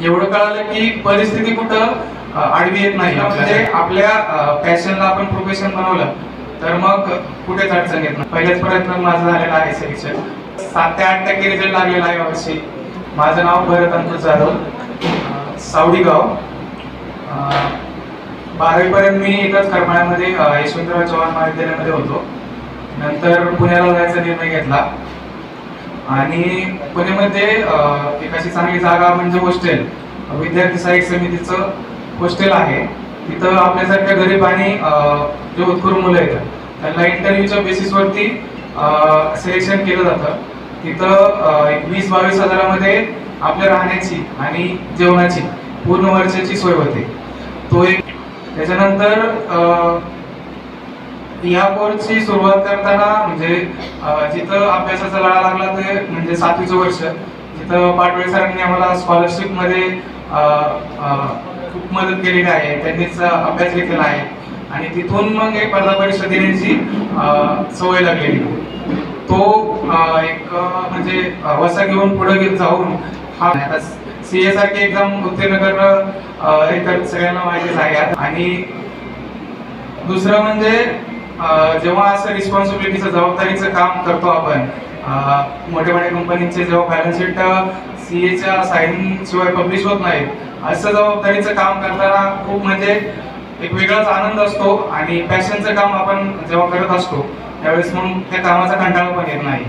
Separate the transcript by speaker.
Speaker 1: एवढं कळालं की परिस्थिती कुठं आडवी येत नाही, म्हणजे आपल्या पॅशनला आपण प्रोफेशन बनवलं तर मग कुठेच अडचण येत नाही. पहिल्याच प्रयत्नात माझं झालेलं आहे सिलेक्शन. 7 ते 8% रिझल्ट लागलेला आहे यावर्षी. माझं नाव भरत अंकुश जाधव, सावडी गाव. 12वी पर्यंत मी इथंच करमाळ्यामध्ये यशवंतराव चव्हाण महाविद्यालयामध्ये होतो. नंतर पुण्याला जायचा निर्णय घेतला आणि पुण्यामध्ये एक अशी चांगली जागा म्हणजे हॉस्टेल, विद्यार्थी सहाय्यक समितीचं हॉस्टेल आहे. तिथं आपल्यासारख्या गरीब आणि जे उत्कृष्ट मुलं आहेत त्यांना इंटरव्ह्यूच्या बेसिसवरती सिलेक्शन केलं जातं. तिथं एक 20-22 हजारामध्ये आपल्या राहण्याची आणि जेवणाची पूर्ण वर्षाची सोय होते. तो एक. त्याच्यानंतर या कोर्सची सुरुवात करताना म्हणजे जिथं अभ्यासाचा लढा लागला ते म्हणजे 7वीचं वर्ष, जिथं पाटोळे सरांनी आम्हाला स्कॉलरशिपमध्ये खूप मदत केलेली आहे. त्यांनीच अभ्यास घेतलेला आहे आणि तिथून मग एक स्पर्धा परीक्षा देण्याची सवय लागलेली. तो एक म्हणजे वसा घेऊन पुढे जाऊन हा CA सारखी एक्झाम उत्तीर्ण करणं हे तर सगळ्यांना माहितीच आहे. आणि दुसरं म्हणजे जेव्हा असं रिस्पॉन्सिबिलिटीचं जबाबदारीचं काम करतो आपण, मोठ्या मोठ्या कंपनीचे जेव्हा बॅलन्स शीट CAच्या साईन शिवाय पब्लिश होत नाहीत, असं जबाबदारीचं काम करताना खूप म्हणजे एक वेगळाच आनंद असतो आणि पॅशनचं काम आपण जेव्हा करत असतो त्यावेळेस मग त्या कामाचा कंटाळा पण येत नाही.